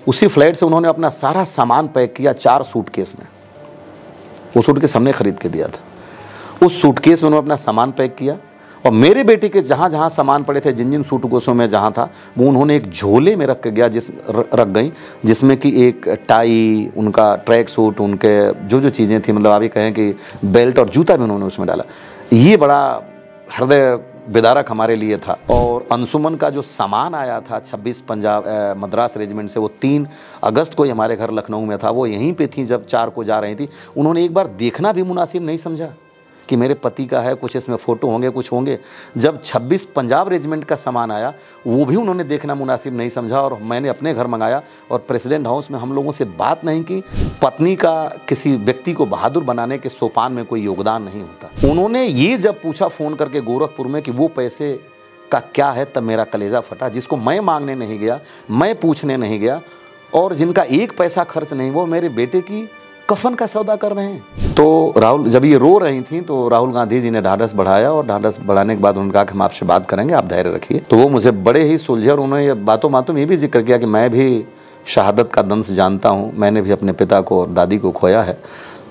उसी फ्लाइट से उन्होंने अपना सारा सामान पैक किया 4 सूटकेस में। वो सूटकेस हमने खरीद के दिया था। उस सूटकेस में उन्होंने अपना सामान पैक किया और मेरे बेटे के जहाँ जहाँ सामान पड़े थे, जिन जिन सूटकेसों में जहाँ था, वो उन्होंने एक झोले में रख के गया रख गई, जिसमें कि एक टाई, उनका ट्रैक सूट, उनके जो जो चीज़ें थी, मतलब आप ये कहें कि बेल्ट और जूता भी उन्होंने उसमें डाला। ये बड़ा हृदय विदारक हमारे लिए था। और अंशुमन का जो सामान आया था 26 पंजाब मद्रास रेजिमेंट से, वो 3 अगस्त को ही हमारे घर लखनऊ में था। वो यहीं पे थी जब 4 को जा रही थी। उन्होंने एक बार देखना भी मुनासिब नहीं समझा कि मेरे पति का है, कुछ इसमें फ़ोटो होंगे, कुछ होंगे। जब 26 पंजाब रेजिमेंट का सामान आया, वो भी उन्होंने देखना मुनासिब नहीं समझा और मैंने अपने घर मंगाया और प्रेसिडेंट हाउस में हम लोगों से बात नहीं की। पत्नी का किसी व्यक्ति को बहादुर बनाने के सोपान में कोई योगदान नहीं होता। उन्होंने ये जब पूछा फ़ोन करके गोरखपुर में कि वो पैसे का क्या है, तब मेरा कलेजा फटा। जिसको मैं मांगने नहीं गया, मैं पूछने नहीं गया और जिनका एक पैसा खर्च नहीं, वो मेरे बेटे की कफन का सौदा कर रहे हैं। तो राहुल, जब ये रो रही थी तो राहुल गांधी जी ने ढाढ़स बढ़ाया और ढाढ़स बढ़ाने के बाद उन्होंने कहा कि हम आपसे बात करेंगे, आप धैर्य रखिए। तो वो मुझे बड़े ही सुलझे और उन्होंने बातों बातों में ये भी जिक्र किया कि मैं भी शहादत का दंश जानता हूँ, मैंने भी अपने पिता को और दादी को खोया है।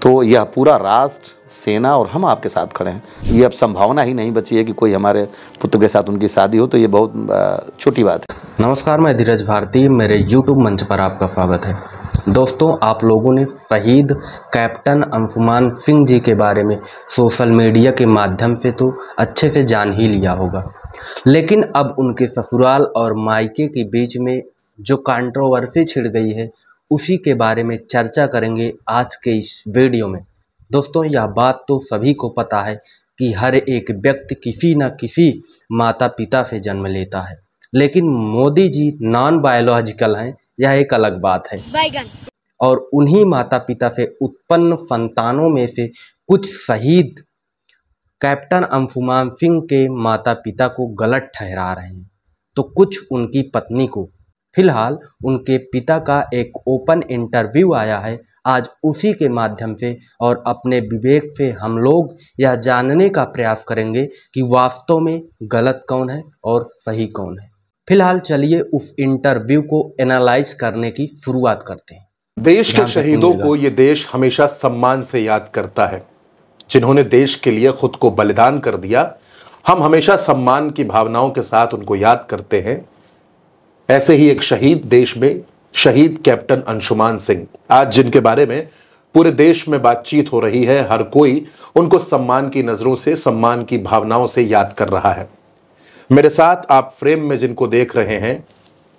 तो यह पूरा राष्ट्र, सेना और हम आपके साथ खड़े हैं। ये अब संभावना ही नहीं बची है कि कोई हमारे पुत्र के साथ उनकी शादी हो, तो ये बहुत छोटी बात है। नमस्कार, मैं धीरज भारती, मेरे यूट्यूब मंच पर आपका स्वागत है। दोस्तों, आप लोगों ने शहीद कैप्टन अंशुमान सिंह जी के बारे में सोशल मीडिया के माध्यम से तो अच्छे से जान ही लिया होगा, लेकिन अब उनके ससुराल और मायके के बीच में जो कंट्रोवर्सी छिड़ गई है, उसी के बारे में चर्चा करेंगे आज के इस वीडियो में। दोस्तों, यह बात तो सभी को पता है कि हर एक व्यक्ति किसी न किसी माता पिता से जन्म लेता है, लेकिन मोदी जी नॉन बायोलॉजिकल हैं, यह एक अलग बात है। और उन्हीं माता पिता से उत्पन्न संतानों में से कुछ शहीद कैप्टन अंशुमान सिंह के माता पिता को गलत ठहरा रहे हैं, तो कुछ उनकी पत्नी को। फिलहाल उनके पिता का एक ओपन इंटरव्यू आया है आज, उसी के माध्यम से और अपने विवेक से हम लोग यह जानने का प्रयास करेंगे कि वास्तव में गलत कौन है और सही कौन है। फिलहाल चलिए उस इंटरव्यू को एनालाइज करने की शुरुआत करते हैं। देश के शहीदों को ये देश हमेशा सम्मान से याद करता है, जिन्होंने देश के लिए खुद को बलिदान कर दिया। हम हमेशा सम्मान की भावनाओं के साथ उनको याद करते हैं। ऐसे ही एक शहीद देश में, शहीद कैप्टन अंशुमान सिंह, आज जिनके बारे में पूरे देश में बातचीत हो रही है, हर कोई उनको सम्मान की नजरों से, सम्मान की भावनाओं से याद कर रहा है। मेरे साथ आप फ्रेम में जिनको देख रहे हैं,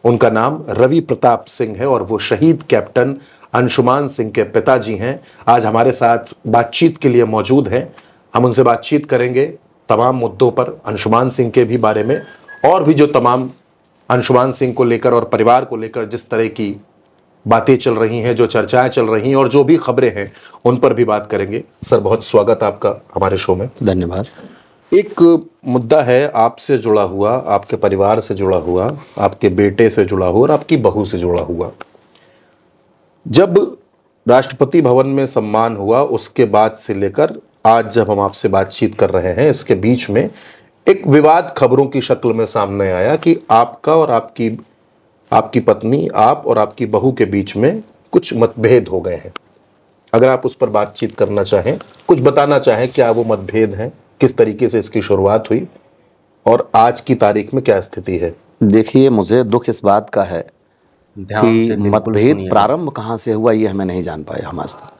उनका नाम रवि प्रताप सिंह है और वो शहीद कैप्टन अंशुमान सिंह के पिताजी हैं। आज हमारे साथ बातचीत के लिए मौजूद हैं। हम उनसे बातचीत करेंगे तमाम मुद्दों पर, अंशुमान सिंह के भी बारे में और भी जो तमाम अंशुमान सिंह को लेकर और परिवार को लेकर जिस तरह की बातें चल रही हैं, जो चर्चाएं चल रही हैं और जो भी खबरें हैं, उन पर भी बात करेंगे। सर, बहुत स्वागत आपका हमारे शो में। धन्यवाद। एक मुद्दा है आपसे जुड़ा हुआ, आपके परिवार से जुड़ा हुआ, आपके बेटे से जुड़ा हुआ और आपकी बहू से जुड़ा हुआ। जब राष्ट्रपति भवन में सम्मान हुआ, उसके बाद से लेकर आज जब हम आपसे बातचीत कर रहे हैं, इसके बीच में एक विवाद खबरों की शक्ल में सामने आया कि आपका और आपकी पत्नी, आप और आपकी बहू के बीच में कुछ मतभेद हो गए हैं। अगर आप उस पर बातचीत करना चाहें, कुछ बताना चाहें, क्या वो मतभेद हैं, किस तरीके से इसकी शुरुआत हुई और आज की तारीख में क्या स्थिति है? देखिए, मुझे दुख इस बात का है कि मतभेद प्रारंभ कहाँ से हुआ, ये हमें नहीं जान पाए हम आज तक।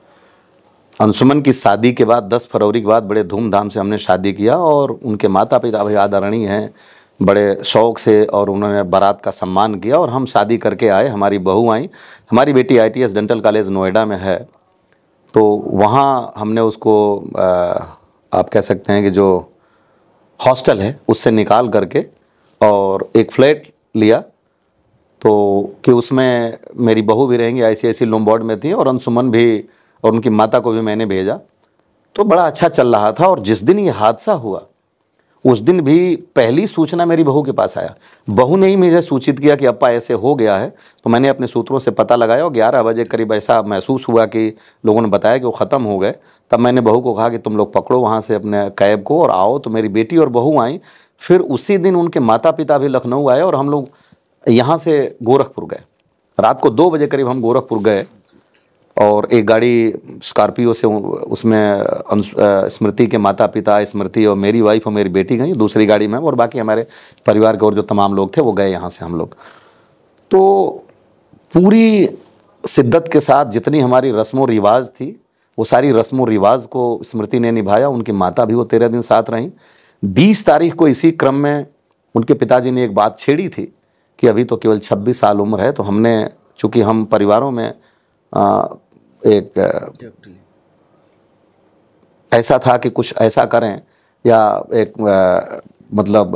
अंशुमन की शादी के बाद 10 फरवरी के बाद बड़े धूमधाम से हमने शादी किया और उनके माता पिता भी आदरणीय हैं, बड़े शौक से, और उन्होंने बारात का सम्मान किया और हम शादी करके आए। हमारी बहू आई, हमारी बेटी ITS डेंटल कॉलेज नोएडा में है, तो वहाँ हमने उसको आप कह सकते हैं कि जो हॉस्टल है उससे निकाल करके और एक फ्लैट लिया, तो कि उसमें मेरी बहू भी रहेंगी, ICIC लोम्बार्ड में थी, और अंशुमन भी और उनकी माता को भी मैंने भेजा। तो बड़ा अच्छा चल रहा था। और जिस दिन ये हादसा हुआ, उस दिन भी पहली सूचना मेरी बहू के पास आया। बहू ने ही मुझे सूचित किया कि अप्पा ऐसे हो गया है। तो मैंने अपने सूत्रों से पता लगाया और 11 बजे करीब ऐसा महसूस हुआ कि लोगों ने बताया कि वो ख़त्म हो गए। तब मैंने बहू को कहा कि तुम लोग पकड़ो वहाँ से अपने कैब को और आओ। तो मेरी बेटी और बहू आई। फिर उसी दिन उनके माता पिता भी लखनऊ आए और हम लोग यहाँ से गोरखपुर गए। रात को 2 बजे करीब हम गोरखपुर गए और एक गाड़ी स्कॉर्पियो से उसमें स्मृति के माता पिता, स्मृति और मेरी वाइफ और मेरी बेटी गई, दूसरी गाड़ी में, और बाकी हमारे परिवार के और जो तमाम लोग थे वो गए यहाँ से हम लोग। तो पूरी शिद्दत के साथ जितनी हमारी रस्मों रिवाज थी वो सारी रस्मों रिवाज को स्मृति ने निभाया। उनकी माता भी वो 13 दिन साथ रहीं। 20 तारीख को इसी क्रम में उनके पिताजी ने एक बात छेड़ी थी कि अभी तो केवल 26 साल उम्र है, तो हमने, चूँकि हम परिवारों में एक ऐसा था कि कुछ ऐसा करें या एक मतलब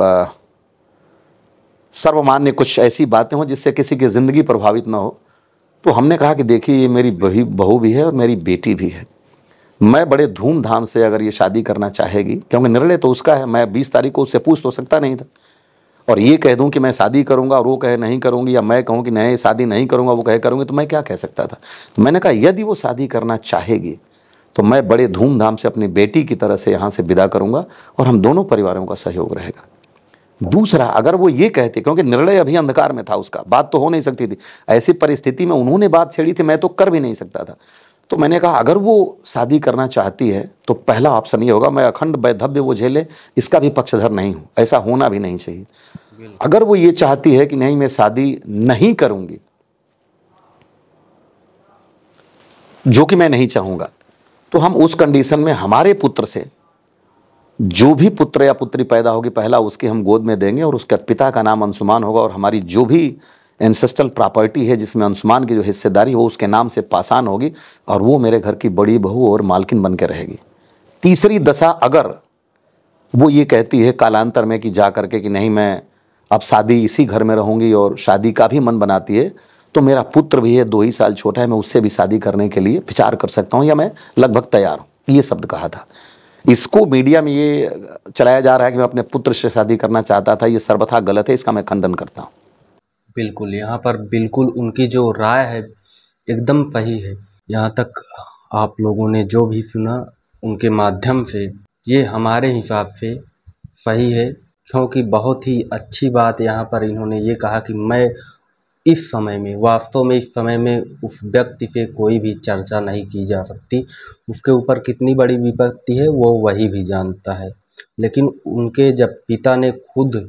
सर्वमान्य कुछ ऐसी बातें हो जिससे किसी की ज़िंदगी प्रभावित ना हो, तो हमने कहा कि देखिए ये मेरी बहू भी है और मेरी बेटी भी है, मैं बड़े धूमधाम से अगर ये शादी करना चाहेगी, क्योंकि निर्णय तो उसका है, मैं 20 तारीख को उससे पूछ तो सकता नहीं था और ये कह दूं कि मैं शादी करूंगा और वो कहे नहीं करूंगी, या मैं कहूं कि नहीं शादी नहीं करूंगा वो कहे करूंगी, तो मैं क्या कह सकता था। तो मैंने कहा यदि वो शादी करना चाहेगी तो मैं बड़े धूमधाम से अपनी बेटी की तरह से यहाँ से विदा करूंगा और हम दोनों परिवारों का सहयोग रहेगा। दूसरा, अगर वो ये कहते, क्योंकि निर्णय अभी अंधकार में था उसका, बात तो हो नहीं सकती थी, ऐसी परिस्थिति में उन्होंने बात छेड़ी थी, मैं तो कर भी नहीं सकता था। तो मैंने कहा अगर वो शादी करना चाहती है तो पहला ऑप्शन ये होगा, मैं अखंड वैधव्य वो झेले, इसका भी पक्षधर नहीं हूँ, ऐसा होना भी नहीं चाहिए। अगर वो ये चाहती है कि नहीं मैं शादी नहीं करूंगी, जो कि मैं नहीं चाहूंगा, तो हम उस कंडीशन में हमारे पुत्र से जो भी पुत्र या पुत्री पैदा होगी पहला उसकी हम गोद में देंगे और उसके पिता का नाम अंशुमान होगा और हमारी जो भी एंसेस्ट्रल प्रॉपर्टी है जिसमें अंशुमान की जो हिस्सेदारी वो उसके नाम से पासान होगी और वो मेरे घर की बड़ी बहू और मालकिन बन के रहेगी। तीसरी दशा, अगर वो ये कहती है कालांतर में कि जा करके कि नहीं मैं अब शादी इसी घर में रहूंगी और शादी का भी मन बनाती है, तो मेरा पुत्र भी है 2 ही साल छोटा है, मैं उससे भी शादी करने के लिए विचार कर सकता हूँ या मैं लगभग तैयार हूँ, ये शब्द कहा था। इसको मीडिया में ये चलाया जा रहा है कि मैं अपने पुत्र से शादी करना चाहता था, ये सर्वथा गलत है, इसका मैं खंडन करता हूँ। बिल्कुल, यहाँ पर बिल्कुल उनकी जो राय है एकदम सही है। यहाँ तक आप लोगों ने जो भी सुना उनके माध्यम से, ये हमारे हिसाब से सही है, क्योंकि बहुत ही अच्छी बात यहाँ पर इन्होंने ये कहा कि मैं इस समय में, वास्तव में इस समय में उस व्यक्ति से कोई भी चर्चा नहीं की जा सकती, उसके ऊपर कितनी बड़ी विपत्ति है वो वही भी जानता है। लेकिन उनके जब पिता ने खुद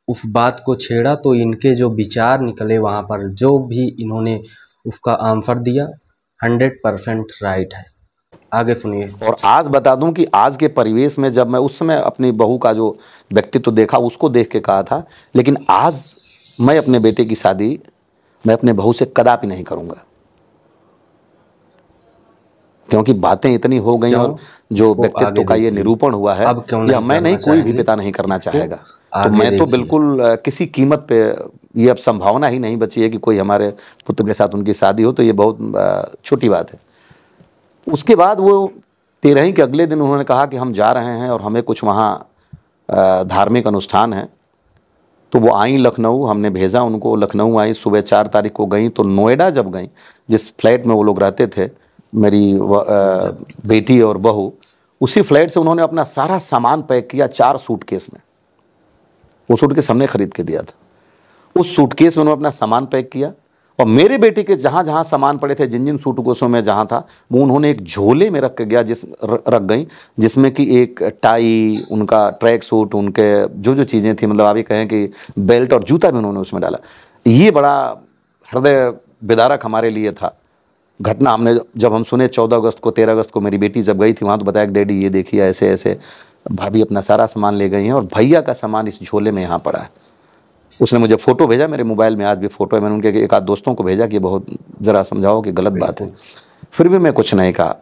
उस बात को छेड़ा तो इनके जो विचार निकले वहाँ पर, जो भी इन्होंने उसका आंसर दिया 100% राइट है। आगे सुनिए। और आज बता दूं कि आज के परिवेश में जब मैं उस समय अपनी बहू का जो व्यक्तित्व देखा उसको देख के कहा था, लेकिन आज मैं अपने बेटे की शादी मैं अपने बहू से कदापि नहीं करूंगा, क्योंकि बातें इतनी हो गई और जो व्यक्तित्व का ये निरूपण हुआ है, या मैं नहीं, कोई भी पिता नहीं करना चाहेगा, तो मैं तो बिल्कुल किसी कीमत पे, ये अब संभावना ही नहीं बची है कि कोई हमारे पुत्र के साथ उनकी शादी हो, तो ये बहुत छोटी बात है। उसके बाद वो 13 के अगले दिन उन्होंने कहा कि हम जा रहे हैं और हमें कुछ वहाँ धार्मिक अनुष्ठान है, तो वो आई लखनऊ, हमने भेजा उनको, लखनऊ आई, सुबह 4 तारीख को गई। तो नोएडा जब गई, जिस फ्लैट में वो लोग रहते थे, मेरी बेटी और बहू, उसी फ्लैट से उन्होंने अपना सारा सामान पैक किया 4 सूटकेस में। वो सूटकेस हमने खरीद के दिया था। उस सूटकेस में उन्होंने अपना सामान पैक किया और मेरे बेटे के जहाँ जहाँ सामान पड़े थे, जिन जिन सूटकेसों में जहाँ था, वो उन्होंने एक झोले में रख के गया, रख गई, जिसमें कि एक टाई, उनका ट्रैक सूट, उनके जो जो चीज़ें थी, मतलब आप ये कहें कि बेल्ट और जूता भी उन्होंने उसमें डाला। ये बड़ा हृदय विदारक हमारे लिए था घटना। हमने जब हम सुने 14 अगस्त को, 13 अगस्त को मेरी बेटी जब गई थी वहाँ, तो बताया कि डैडी ये देखिए ऐसे ऐसे भाभी अपना सारा सामान ले गई हैं और भैया का सामान इस झोले में यहाँ पड़ा है। उसने मुझे फ़ोटो भेजा, मेरे मोबाइल में आज भी फ़ोटो है। मैंने उनके एक आध दोस्तों को भेजा कि बहुत ज़रा समझाओ कि गलत बात है, फिर भी मैं कुछ नहीं कहा।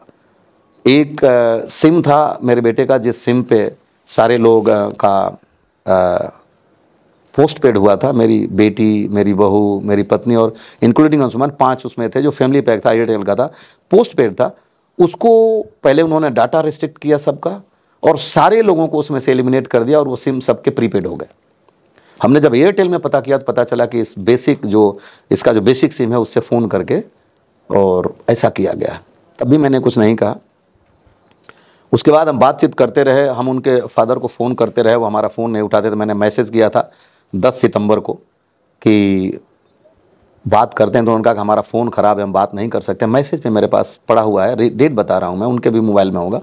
एक सिम था मेरे बेटे का, जिस सिम पे सारे लोग का पोस्ट पेड हुआ था, मेरी बेटी, मेरी बहू, मेरी पत्नी और इंक्लूडिंग अंशुमान, 5 उसमें थे। जो फैमिली पैक था, एयरटेल का था, पोस्ट पेड था, उसको पहले उन्होंने डाटा रिस्ट्रिक्ट किया सबका और सारे लोगों को उसमें से एलिमिनेट कर दिया और वो सिम सबके प्रीपेड हो गए। हमने जब एयरटेल में पता किया तो पता चला कि इस बेसिक इसका जो बेसिक सिम है उससे फ़ोन करके और ऐसा किया गया। तब भी मैंने कुछ नहीं कहा। उसके बाद हम बातचीत करते रहे, हम उनके फादर को फ़ोन करते रहे, वो हमारा फ़ोन नहीं उठाते थे। मैंने मैसेज किया था 10 सितंबर को कि बात करते हैं तो उन्होंने कहा कि हमारा फ़ोन ख़राब है, हम बात नहीं कर सकते। मैसेज में मेरे पास पड़ा हुआ है, डेट बता रहा हूँ मैं, उनके भी मोबाइल में होगा।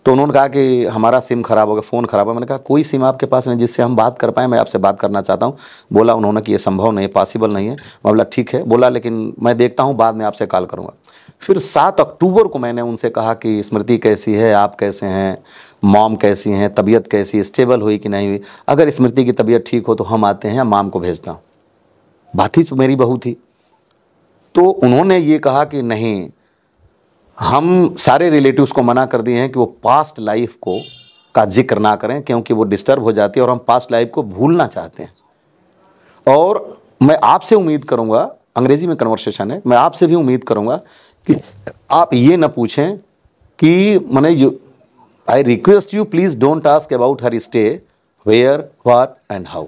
तो उन्होंने कहा कि हमारा सिम ख़राब हो गया, फ़ोन ख़राब है। मैंने कहा कोई सिम आपके पास नहीं जिससे हम बात कर पाएँ, मैं आपसे बात करना चाहता हूँ। बोला उन्होंने कि ये संभव नहीं है, पॉसिबल नहीं है। मैं बोला ठीक है, बोला लेकिन मैं देखता हूँ, बाद में आपसे कॉल करूँगा। फिर 7 अक्टूबर को मैंने उनसे कहा कि स्मृति कैसी है, आप कैसे हैं, मॉम कैसी हैं, तबीयत कैसी है, स्टेबल हुई कि नहीं हुई। अगर स्मृति की तबीयत ठीक हो तो हम आते हैं, या मॉम को भेजता हूँ। बात ही तो मेरी बहू थी। तो उन्होंने ये कहा कि नहीं, हम सारे रिलेटिव्स को मना कर दिए हैं कि वो पास्ट लाइफ को का जिक्र ना करें, क्योंकि वो डिस्टर्ब हो जाती है और हम पास्ट लाइफ को भूलना चाहते हैं। और मैं आपसे उम्मीद करूंगा, अंग्रेजी में कन्वर्सेशन है, मैं आपसे भी उम्मीद करूंगा कि आप ये ना पूछें कि मैंने I request you please don't ask about her stay, where, what and how.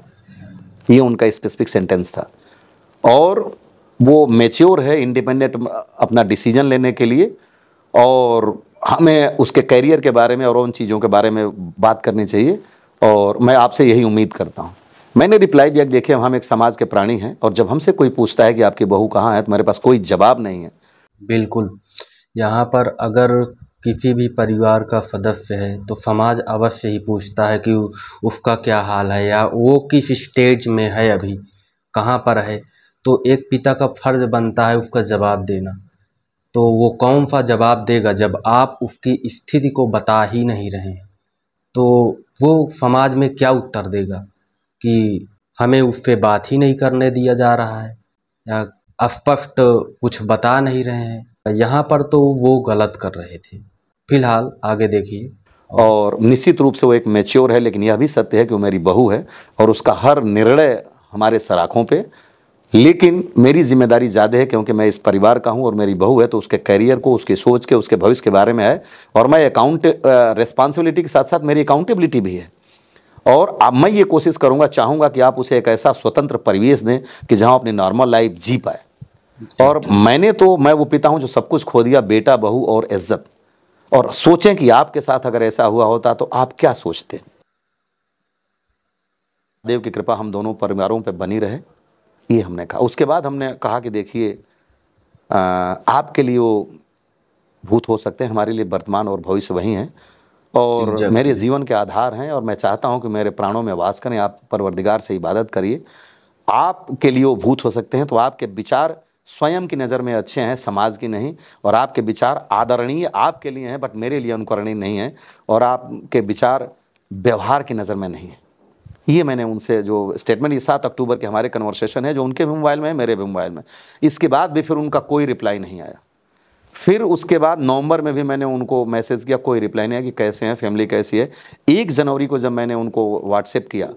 ये उनका स्पेसिफिक सेंटेंस था। और वो मैच्योर है, इंडिपेंडेंट अपना डिसीजन लेने के लिए, और हमें उसके करियर के बारे में और उन चीज़ों के बारे में बात करनी चाहिए। और मैं आपसे यही उम्मीद करता हूँ। मैंने रिप्लाई दिया कि देखिए हम एक समाज के प्राणी हैं, और जब हमसे कोई पूछता है कि आपकी बहू कहाँ है, तो मेरे पास कोई जवाब नहीं है। बिल्कुल, यहाँ पर अगर किसी भी परिवार का सदस्य है तो समाज अवश्य ही पूछता है कि उसका क्या हाल है, या वो किस स्टेज में है, अभी कहाँ पर है। तो एक पिता का फर्ज बनता है उसका जवाब देना। तो वो कौन सा जवाब देगा जब आप उसकी स्थिति को बता ही नहीं रहे हैं। तो वो समाज में क्या उत्तर देगा कि हमें उससे बात ही नहीं करने दिया जा रहा है, या स्पष्ट कुछ बता नहीं रहे हैं। यहाँ पर तो वो गलत कर रहे थे। फिलहाल आगे देखिए। और निश्चित रूप से वो एक मैच्योर है, लेकिन यह भी सत्य है कि वो मेरी बहू है और उसका हर निर्णय हमारे सराखों पे। लेकिन मेरी जिम्मेदारी ज़्यादा है, क्योंकि मैं इस परिवार का हूं और मेरी बहू है, तो उसके करियर को, उसकी सोच के, उसके भविष्य के बारे में है। और मैं रिस्पॉन्सिबिलिटी के साथ साथ मेरी अकाउंटेबिलिटी भी है। और अब मैं ये कोशिश करूंगा, चाहूंगा कि आप उसे एक ऐसा स्वतंत्र परिवेश दें कि जहां अपनी नॉर्मल लाइफ जी पाए। और मैं वो पिता हूं जो सब कुछ खो दिया, बेटा, बहू और इज्जत। और सोचें कि आपके साथ अगर ऐसा हुआ होता तो आप क्या सोचते। देव की कृपा हम दोनों परिवारों पे बनी रहे, ये हमने कहा। उसके बाद हमने कहा कि देखिए, आपके लिए वो भूत हो सकते हैं, हमारे लिए वर्तमान और भविष्य वही हैं, और मेरे जीवन के आधार हैं। और मैं चाहता हूं कि मेरे प्राणों में वास करें। आप परवरदिगार से इबादत करिए। आपके लिए वो भूत हो सकते हैं, तो आपके विचार स्वयं की नज़र में अच्छे हैं, समाज की नहीं। और आपके विचार आदरणीय आपके लिए हैं, बट मेरे लिए अनुकरणीय नहीं है। और आपके विचार व्यवहार की नज़र में नहीं है। ये मैंने उनसे जो स्टेटमेंट, ये 7 अक्टूबर के हमारे कन्वर्सेशन है, जो उनके भी मोबाइल में है, मेरे भी मोबाइल में। इसके बाद भी फिर उनका कोई रिप्लाई नहीं आया। फिर उसके बाद नवंबर में भी मैंने उनको मैसेज किया, कोई रिप्लाई नहीं आया कि कैसे हैं, फैमिली कैसी है। 1 जनवरी को जब मैंने उनको व्हाट्सएप किया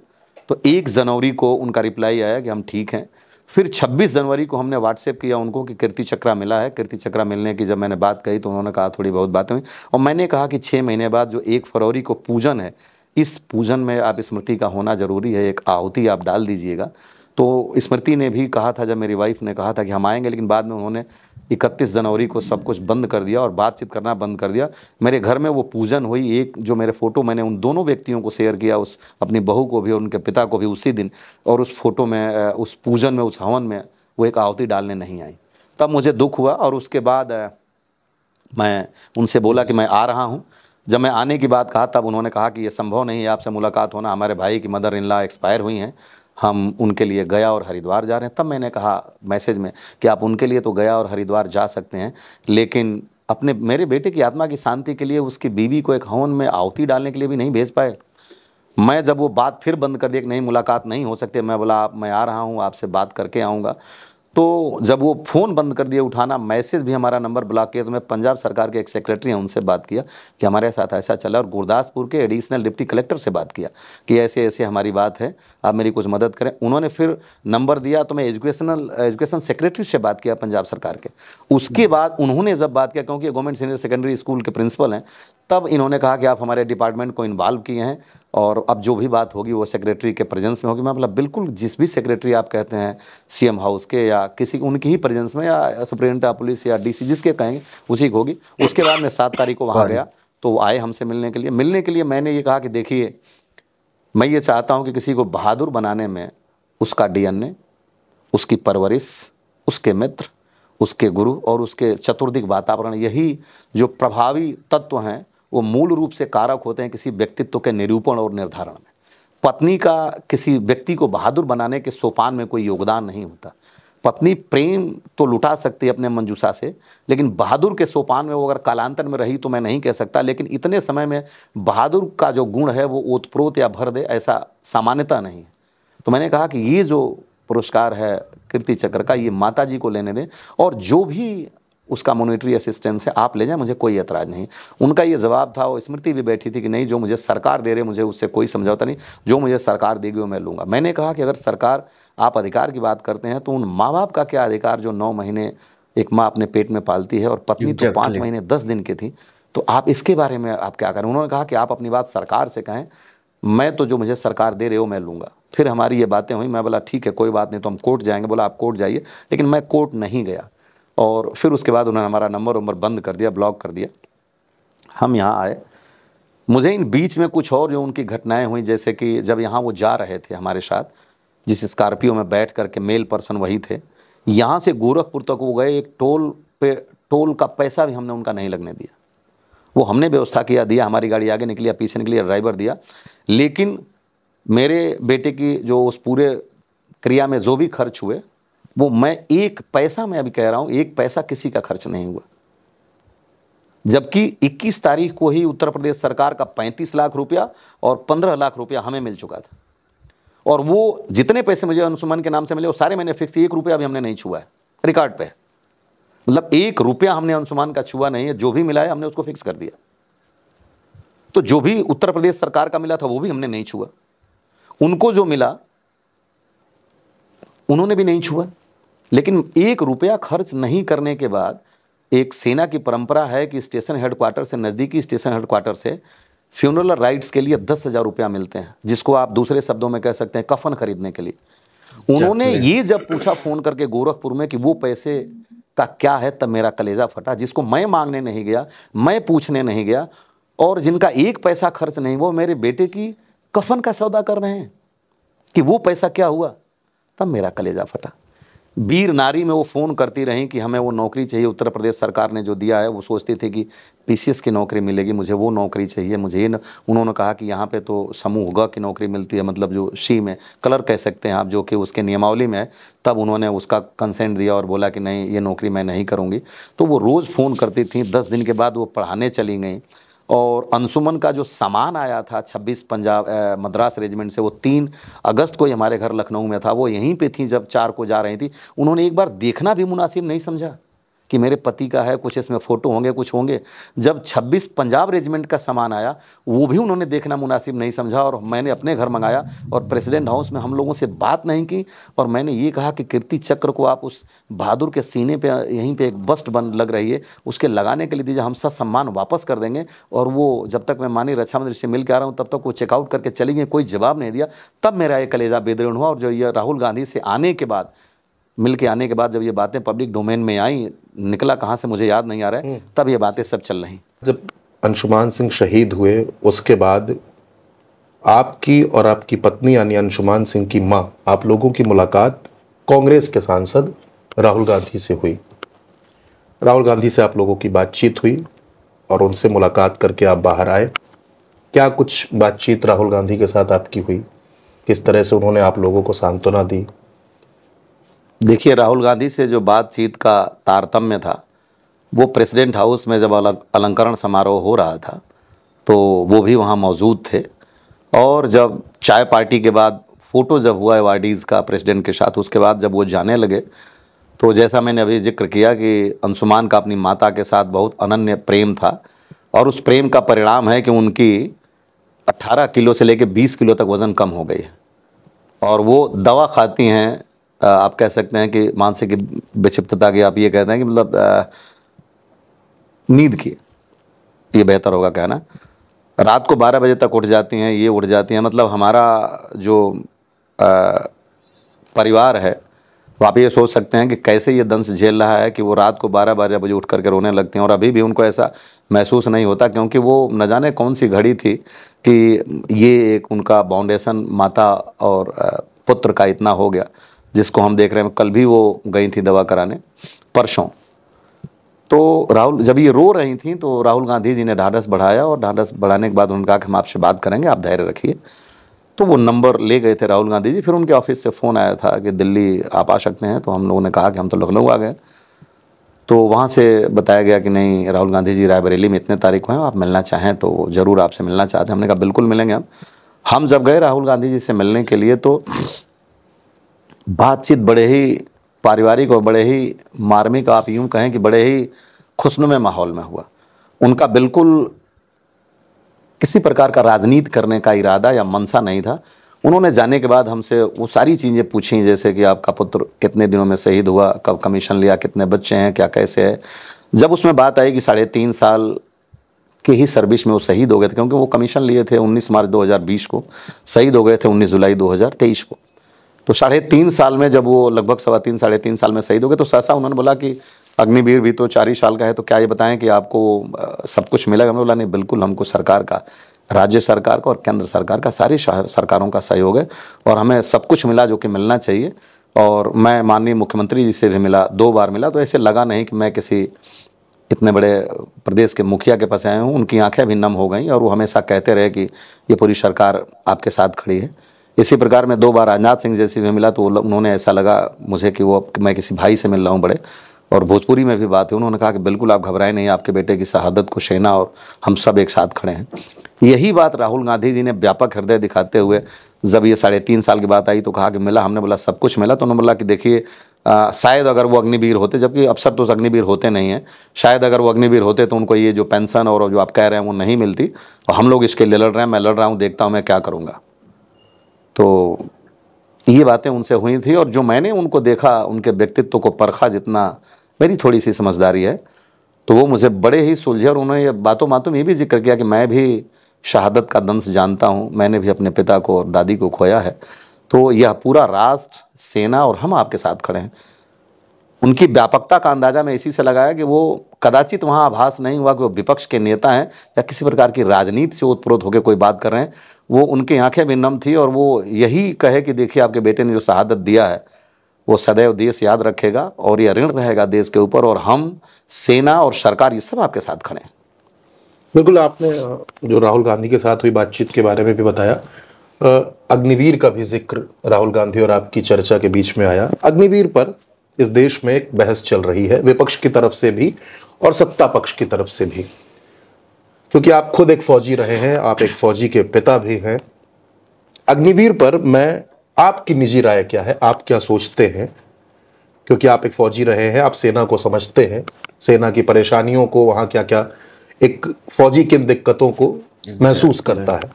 तो 1 जनवरी को उनका रिप्लाई आया कि हम ठीक हैं। फिर 26 जनवरी को हमने व्हाट्सएप किया उनको कि कीर्ति चक्रा मिला है। कीर्ति चक्रा मिलने की जब मैंने बात कही तो उन्होंने कहा थोड़ी बहुत बातें हुई। और मैंने कहा कि 6 महीने बाद जो 1 फरवरी को पूजन है, इस पूजन में आप स्मृति का होना जरूरी है, एक आहुति आप डाल दीजिएगा। तो स्मृति ने भी कहा था, जब मेरी वाइफ ने कहा था कि हम आएंगे, लेकिन बाद में उन्होंने 31 जनवरी को सब कुछ बंद कर दिया और बातचीत करना बंद कर दिया। मेरे घर में वो पूजन हुई। एक जो मेरे फ़ोटो मैंने उन दोनों व्यक्तियों को शेयर किया, उस अपनी बहू को भी और उनके पिता को भी उसी दिन, और उस फोटो में, उस पूजन में, उस हवन में वो एक आहुति डालने नहीं आई। तब मुझे दुख हुआ। और उसके बाद मैं उनसे बोला कि मैं आ रहा हूँ। जब मैं आने की बात कहा तब उन्होंने कहा कि ये संभव नहीं है आपसे मुलाकात होना, हमारे भाई की मदर इन लॉ एक्सपायर हुई हैं, हम उनके लिए गया और हरिद्वार जा रहे हैं। तब मैंने कहा मैसेज में कि आप उनके लिए तो गया और हरिद्वार जा सकते हैं, लेकिन अपने मेरे बेटे की आत्मा की शांति के लिए उसकी बीवी को एक हवन में आहुति डालने के लिए भी नहीं भेज पाए। मैं जब वो बात फिर बंद कर दी कि नहीं मुलाकात नहीं हो सकती, मैं बोला मैं आ रहा हूँ, आपसे बात करके आऊँगा। तो जब वो फ़ोन बंद कर दिए उठाना, मैसेज भी हमारा नंबर ब्लॉक किया, तो मैं पंजाब सरकार के एक सेक्रेटरी हैं उनसे बात किया कि हमारे साथ ऐसा चला। और गुरदासपुर के एडिशनल डिप्टी कलेक्टर से बात किया कि ऐसे ऐसे हमारी बात है, आप मेरी कुछ मदद करें। उन्होंने फिर नंबर दिया, तो मैं एजुकेशन सेक्रेटरी से बात किया पंजाब सरकार के। उसके बाद उन्होंने जब बात किया, क्योंकि गवर्नमेंट सीनियर सेकेंडरी स्कूल के प्रिंसिपल हैं, तब इन्होंने कहा कि आप हमारे डिपार्टमेंट को इन्वॉल्व किए हैं और अब जो भी बात होगी वो सेक्रेटरी के प्रेजेंस में होगी। मैं बोला बिल्कुल, जिस भी सेक्रेटरी आप कहते हैं सीएम हाउस के या किसी उनकी ही प्रेजेंस में, या सुप्रिटेंडेंट ऑफ पुलिस या डीसी जिसके कहेंगे उसी को होगी। उसके बाद मैं 7 तारीख को वहाँ गया, तो वो आए हमसे मिलने के लिए। मैंने ये कहा कि देखिए, मैं ये चाहता हूँ कि किसी को बहादुर बनाने में उसका DNA, उसकी परवरिश, उसके मित्र, उसके गुरु और उसके चतुर्दिक वातावरण, यही जो प्रभावी तत्व हैं वो मूल रूप से कारक होते हैं किसी व्यक्तित्व के निरूपण और निर्धारण में। पत्नी का किसी व्यक्ति को बहादुर बनाने के सोपान में कोई योगदान नहीं होता। पत्नी प्रेम तो लुटा सकती है अपने मंजूषा से, लेकिन बहादुर के सोपान में वो अगर कालांतर में रही तो मैं नहीं कह सकता, लेकिन इतने समय में बहादुर का जो गुण है वो ओतप्रोत या भर दे ऐसा सामान्यता नहीं है। तो मैंने कहा कि ये जो पुरस्कार है कीर्ति चक्र का, ये माता जी को लेने दें और जो भी उसका मॉनिटरी असिस्टेंस है आप ले जाएं, मुझे कोई ऐतराज़ नहीं। उनका ये जवाब था, वो स्मृति भी बैठी थी कि नहीं, जो मुझे सरकार दे रहे मुझे उससे कोई समझौता नहीं, जो मुझे सरकार देगी वो मैं लूँगा। मैंने कहा कि अगर सरकार, आप अधिकार की बात करते हैं तो उन माँ बाप का क्या अधिकार जो 9 महीने एक माँ अपने पेट में पालती है और पत्नी तो 5 महीने 10 दिन की थी, तो आप इसके बारे में आप क्या करें। उन्होंने कहा कि आप अपनी बात सरकार से कहें, मैं तो जो मुझे सरकार दे रहे हो मैं लूँगा। फिर हमारी ये बातें हुई, मैं बोला ठीक है कोई बात नहीं, तो हम कोर्ट जाएंगे। बोला आप कोर्ट जाइए, लेकिन मैं कोर्ट नहीं गया। और फिर उसके बाद उन्होंने हमारा नंबर बंद कर दिया, ब्लॉक कर दिया। हम यहाँ आए, मुझे इन बीच में कुछ और जो उनकी घटनाएं हुई, जैसे कि जब यहाँ वो जा रहे थे हमारे साथ, जिस स्कॉर्पियो में बैठ करके मेल पर्सन वही थे, यहाँ से गोरखपुर तक वो गए, एक टोल का पैसा भी हमने उनका नहीं लगने दिया। वो हमने व्यवस्था दिया, हमारी गाड़ी आगे निकली या पीछे निकली, ड्राइवर दिया। लेकिन मेरे बेटे की जो उस पूरे क्रिया में जो भी खर्च हुए, वो मैं एक पैसा, मैं अभी कह रहा हूं, एक पैसा किसी का खर्च नहीं हुआ। जबकि 21 तारीख को ही उत्तर प्रदेश सरकार का 35 लाख रुपया और 15 लाख रुपया हमें मिल चुका था। और वो जितने पैसे मुझे अंशुमन के नाम से मिले वो सारे मैंने फिक्स, 1 रुपया भी हमने नहीं छुआ है, रिकॉर्ड पे है। मतलब 1 रुपया हमने अंशुमान का छुआ नहीं है, जो भी मिला है हमने उसको फिक्स कर दिया। तो जो भी उत्तर प्रदेश सरकार का मिला था वो भी हमने नहीं छुआ, उनको जो मिला उन्होंने भी नहीं छुआ। लेकिन 1 रुपया खर्च नहीं करने के बाद, एक सेना की परंपरा है कि स्टेशन हेडक्वार्टर से, नज़दीकी स्टेशन हेडक्वार्टर से फ्यूनरल राइट्स के लिए 10,000 रुपया मिलते हैं, जिसको आप दूसरे शब्दों में कह सकते हैं कफन खरीदने के लिए। उन्होंने ये जब पूछा फ़ोन करके गोरखपुर में कि वो पैसे का क्या है, तब मेरा कलेजा फटा। जिसको मैं मांगने नहीं गया, मैं पूछने नहीं गया, और जिनका 1 पैसा खर्च नहीं, वो मेरे बेटे की कफन का सौदा कर रहे हैं कि वो पैसा क्या हुआ, तब मेरा कलेजा फटा। वीर नारी में वो फ़ोन करती रहीं कि हमें वो नौकरी चाहिए, उत्तर प्रदेश सरकार ने जो दिया है, वो सोचती थी कि पीसीएस की नौकरी मिलेगी, मुझे वो नौकरी चाहिए, मुझे ये उन्होंने कहा कि यहाँ पे तो समूह ग की नौकरी मिलती है, मतलब जो शी में कलर कह सकते हैं आप, जो कि उसके नियमावली में है। तब उन्होंने उसका कंसेंट दिया और बोला कि नहीं, ये नौकरी मैं नहीं करूँगी। तो वो रोज़ फ़ोन करती थी। 10 दिन के बाद वो पढ़ाने चली गई। और अंशुमन का जो सामान आया था 26 पंजाब मद्रास रेजिमेंट से, वो 3 अगस्त को ही हमारे घर लखनऊ में था। वो यहीं पे थी जब 4 को जा रही थी। उन्होंने एक बार देखना भी मुनासिब नहीं समझा कि मेरे पति का है, कुछ इसमें फ़ोटो होंगे, कुछ होंगे। जब 26 पंजाब रेजिमेंट का सामान आया, वो भी उन्होंने देखना मुनासिब नहीं समझा। और मैंने अपने घर मंगाया और प्रेसिडेंट हाउस में हम लोगों से बात नहीं की। और मैंने ये कहा कि कीर्ति चक्र को आप उस बहादुर के सीने पे, यहीं पे एक बस्ट बन लग रही है, उसके लगाने के लिए दीजिए, हम सब सम्मान वापस कर देंगे। और वो जब तक मैं माननीय रक्षा मंत्री से मिल के आ रहा हूँ तब तक वो चेकआउट करके चली गई, कोई जवाब नहीं दिया। तब मेरा ये कलेजा बेदरीन हुआ। और जो ये राहुल गांधी से आने के बाद, मिल के आने के बाद, जब ये बातें पब्लिक डोमेन में आई, निकला कहाँ से मुझे याद नहीं आ रहा है, तब ये बातें सब चल रही। जब अंशुमान सिंह शहीद हुए उसके बाद आपकी और आपकी पत्नी यानी अंशुमान सिंह की मां, आप लोगों की मुलाकात कांग्रेस के सांसद राहुल गांधी से हुई। राहुल गांधी से आप लोगों की बातचीत हुई और उनसे मुलाकात करके आप बाहर आए। क्या कुछ बातचीत राहुल गांधी के साथ आपकी हुई? किस तरह से उन्होंने आप लोगों को सांत्वना दी? देखिए, राहुल गांधी से जो बातचीत का तारतम्य था, वो प्रेसिडेंट हाउस में जब अलंकरण समारोह हो रहा था तो वो भी वहाँ मौजूद थे। और जब चाय पार्टी के बाद फ़ोटो जब हुआ अवार्डीज़ का प्रेसिडेंट के साथ, उसके बाद जब वो जाने लगे, तो जैसा मैंने अभी जिक्र किया कि अंशुमान का अपनी माता के साथ बहुत अनन्य प्रेम था। और उस प्रेम का परिणाम है कि उनकी 18 किलो से लेकर 20 किलो तक वज़न कम हो गई है। और वो दवा खाती हैं, आप कह सकते हैं कि मानसिक विक्षिप्तता की, आप ये कहते हैं कि मतलब नींद की, ये बेहतर होगा कहना। रात को 12 बजे तक उठ जाती हैं, ये उठ जाती हैं। मतलब हमारा जो परिवार है, वो आप ये सोच सकते हैं कि कैसे ये दंश झेल रहा है कि वो रात को 12 बजे उठ करके रोने लगती हैं। और अभी भी उनको ऐसा महसूस नहीं होता, क्योंकि वो न जाने कौन सी घड़ी थी कि ये एक उनका बाउंडेशन माता और पुत्र का इतना हो गया। जिसको हम देख रहे हैं, कल भी वो गई थी दवा कराने, परसों। तो राहुल, जब ये रो रही थी तो राहुल गांधी जी ने ढाढ़स बढ़ाया, और ढाढ़स बढ़ाने के बाद उन्होंने कहा कि हम आपसे बात करेंगे, आप धैर्य रखिए। तो वो नंबर ले गए थे राहुल गांधी जी। फिर उनके ऑफिस से फ़ोन आया था कि दिल्ली आप आ सकते हैं। तो हम लोगों ने कहा कि हम तो लखनऊ आ गए। तो वहाँ से बताया गया कि नहीं, राहुल गांधी जी रायबरेली में इतने तारीख को हैं, आप मिलना चाहें तो ज़रूर आपसे मिलना चाहते हैं। हमने कहा बिल्कुल मिलेंगे हम जब गए राहुल गांधी जी से मिलने के लिए, तो बातचीत बड़े ही पारिवारिक और बड़े ही मार्मिक, आप यूँ कहें कि बड़े ही खुशनुमे माहौल में हुआ। उनका बिल्कुल किसी प्रकार का राजनीति करने का इरादा या मनसा नहीं था। उन्होंने जाने के बाद हमसे वो सारी चीज़ें पूछी, जैसे कि आपका पुत्र कितने दिनों में शहीद हुआ, कब कमीशन लिया, कितने बच्चे हैं, क्या कैसे है। जब उसमें बात आई कि 3.5 साल के ही सर्विस में वो शहीद हो गए थे, क्योंकि वो कमीशन लिए थे 19 मार्च 2020 को, शहीद हो गए थे 19 जुलाई 2023 को। तो 3.5 साल में जब वो लगभग 3.25-3.5 साल में शहीद हो गए, तो सहसा उन्होंने बोला कि अग्निवीर भी तो 4 ही साल का है, तो क्या ये बताएं कि आपको सब कुछ मिलेगा? हमने बोला नहीं, बिल्कुल हमको सरकार का, राज्य सरकार का और केंद्र सरकार का, सारी सरकारों का सहयोग है और हमें सब कुछ मिला जो कि मिलना चाहिए। और मैं माननीय मुख्यमंत्री जी से भी मिला, 2 बार मिला, तो ऐसे लगा नहीं कि मैं किसी इतने बड़े प्रदेश के मुखिया के पास आया हूँ। उनकी आंखें भी नम हो गईं और वो हमेशा कहते रहे कि ये पूरी सरकार आपके साथ खड़ी है। इसी प्रकार मैं 2 बार राजनाथ सिंह जैसे भी मिला, तो उन्होंने ऐसा लगा मुझे कि वो मैं किसी भाई से मिल रहा हूँ बड़े। और भोजपुरी में भी बात है, उन्होंने कहा कि बिल्कुल आप घबराएं नहीं, आपके बेटे की शहादत को सेना और हम सब एक साथ खड़े हैं। यही बात राहुल गांधी जी ने व्यापक हृदय दिखाते हुए, जब ये 3.5 साल की बात आई तो कहा कि मिला। हमने बोला सब कुछ मिला। तो उन्होंने बोला कि देखिए शायद अगर वो अग्निवीर होते, जबकि अफसर तो अग्निवीर होते नहीं हैं, शायद अगर वो अग्निवीर होते तो उनको ये जो पेंशन और जो आप कह रहे हैं वो नहीं मिलती, और हम लोग इसके लिए लड़ रहे हैं, मैं लड़ रहा हूँ, देखता हूँ मैं क्या करूँगा। तो ये बातें उनसे हुई थी, और जो मैंने उनको देखा, उनके व्यक्तित्व को परखा, जितना मेरी थोड़ी सी समझदारी है, तो वो मुझे बड़े ही सुलझे। और उन्होंने ये बातों बातों में ये भी जिक्र किया कि मैं भी शहादत का दंश जानता हूँ, मैंने भी अपने पिता को और दादी को खोया है, तो यह पूरा राष्ट्र, सेना और हम आपके साथ खड़े हैं। उनकी व्यापकता का अंदाजा मैं इसी से लगाया कि वो कदाचित वहाँ आभास नहीं हुआ कि वो विपक्ष के नेता हैं या किसी प्रकार की राजनीति से ओतप्रोत होकर कोई बात कर रहे हैं। वो उनकी आंखें भी नम थी, और वो यही कहे कि देखिए आपके बेटे ने जो शहादत दिया है वो सदैव देश याद रखेगा, और यह ऋण रहेगा देश के ऊपर, और हम, सेना और सरकार, ये सब आपके साथ खड़े हैं। बिल्कुल, आपने जो राहुल गांधी के साथ हुई बातचीत के बारे में भी बताया। अग्निवीर का भी जिक्र राहुल गांधी और आपकी चर्चा के बीच में आया। अग्निवीर पर इस देश में एक बहस चल रही है, विपक्ष की तरफ से भी और सत्ता पक्ष की तरफ से भी, क्योंकि आप खुद एक फौजी रहे हैं, आप एक फौजी के पिता भी हैं। अग्निवीर पर आपकी निजी राय क्या है, आप क्या सोचते हैं? क्योंकि आप एक फौजी रहे हैं, आप सेना को समझते हैं, सेना की परेशानियों को, वहां क्या क्या एक फौजी किन दिक्कतों को महसूस करता है।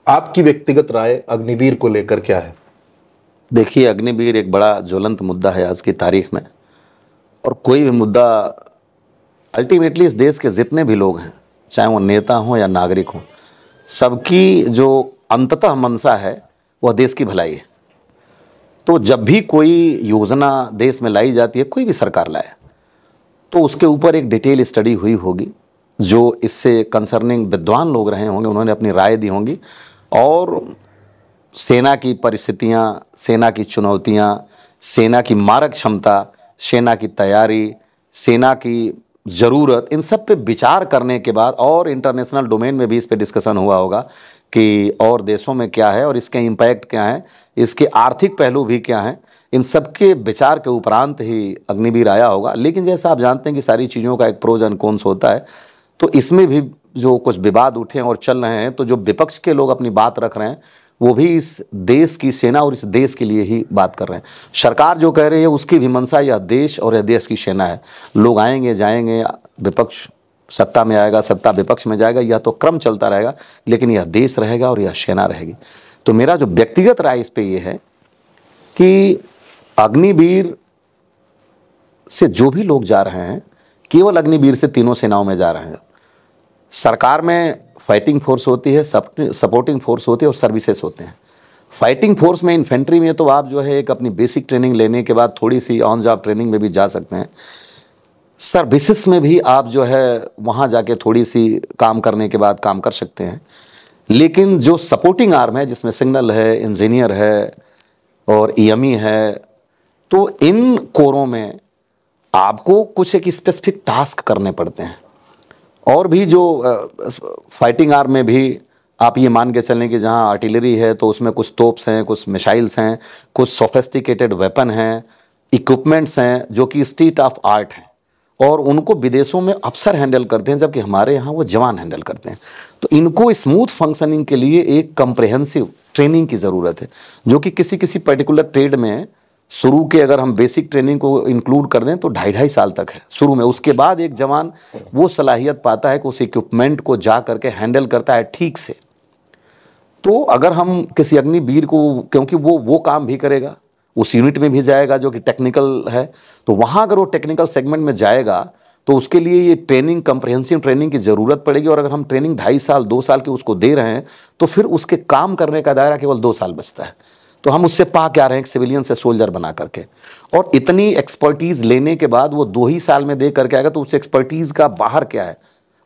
आपकी व्यक्तिगत राय अग्निवीर को लेकर क्या है? देखिए, अग्निवीर एक बड़ा ज्वलंत मुद्दा है आज की तारीख में, और कोई भी मुद्दा अल्टीमेटली इस देश के जितने भी लोग हैं, चाहे वो नेता हों या नागरिक हों, सबकी जो अंततः मंशा है वह देश की भलाई है। तो जब भी कोई योजना देश में लाई जाती है, कोई भी सरकार लाए, तो उसके ऊपर एक डिटेल स्टडी हुई होगी, जो इससे कंसर्निंग विद्वान लोग रहे होंगे, उन्होंने अपनी राय दी होंगी, और सेना की परिस्थितियाँ, सेना की चुनौतियाँ, सेना की मारक क्षमता, सेना की तैयारी, सेना की ज़रूरत, इन सब पे विचार करने के बाद, और इंटरनेशनल डोमेन में भी इस पे डिस्कशन हुआ होगा कि और देशों में क्या है और इसके इम्पैक्ट क्या है, इसके आर्थिक पहलू भी क्या हैं, इन सब के विचार के उपरांत ही अग्निवीर आया होगा। लेकिन जैसा आप जानते हैं कि सारी चीज़ों का एक प्रोज एंड कॉन्स होता है, तो इसमें भी जो कुछ विवाद उठे और चल रहे हैं, तो जो विपक्ष के लोग अपनी बात रख रहे हैं वो भी इस देश की सेना और इस देश के लिए ही बात कर रहे हैं। सरकार जो कह रही है उसकी भी मंशा यह देश और यह देश की सेना है। लोग आएंगे जाएंगे, विपक्ष सत्ता में आएगा, सत्ता विपक्ष में जाएगा, यह तो क्रम चलता रहेगा, लेकिन यह देश रहेगा और यह सेना रहेगी। तो मेरा जो व्यक्तिगत राय इस पे ये है कि अग्निवीर से जो भी लोग जा रहे हैं, केवल अग्निवीर से तीनों सेनाओं में जा रहे हैं। सरकार में फाइटिंग फोर्स होती है, सपोर्टिंग फोर्स होती है और सर्विसेज होते हैं। फाइटिंग फोर्स में, इन्फेंट्री में तो आप जो है एक अपनी बेसिक ट्रेनिंग लेने के बाद थोड़ी सी ऑन जॉब ट्रेनिंग में भी जा सकते हैं। सर्विसेज में भी आप जो है वहाँ जाके थोड़ी सी काम करने के बाद काम कर सकते हैं। लेकिन जो सपोर्टिंग आर्म है, जिसमें सिग्नल है, इंजीनियर है और ईएमई है, तो इन कोरों में आपको कुछ एक स्पेसिफिक टास्क करने पड़ते हैं। और भी जो फाइटिंग आर्म में भी आप ये मान के चलें कि जहाँ आर्टिलरी है तो उसमें कुछ तोप्स हैं, कुछ मिसाइल्स हैं, कुछ सोफिस्टिकेटेड वेपन हैं, इक्विपमेंट्स हैं जो कि स्टेट ऑफ आर्ट हैं, और उनको विदेशों में अफसर हैंडल करते हैं जबकि हमारे यहाँ वो जवान हैंडल करते हैं। तो इनको स्मूथ फंक्शनिंग के लिए एक कंप्रेहेंसिव ट्रेनिंग की ज़रूरत है, जो कि किसी किसी पर्टिकुलर ट्रेड में शुरू के अगर हम बेसिक ट्रेनिंग को इंक्लूड कर दें तो 2.5 साल तक है शुरू में। उसके बाद एक जवान वो सलाहियत पाता है कि उस इक्विपमेंट को जा करके हैंडल करता है ठीक से। तो अगर हम किसी अग्निवीर को, क्योंकि वो काम भी करेगा, उस यूनिट में भी जाएगा जो कि टेक्निकल है, तो वहाँ अगर वो टेक्निकल सेगमेंट में जाएगा तो उसके लिए ये ट्रेनिंग, कंप्रहेंसिव ट्रेनिंग की ज़रूरत पड़ेगी। और अगर हम ट्रेनिंग 2.5 साल 2 साल की उसको दे रहे हैं तो फिर उसके काम करने का दायरा केवल 2 साल बचता है। तो हम उससे पा क्या रहे हैं, सिविलियन से सोल्जर बना करके। और इतनी एक्सपर्टीज़ लेने के बाद वो 2 ही साल में दे करके आएगा, तो उस एक्सपर्टीज़ का बाहर क्या है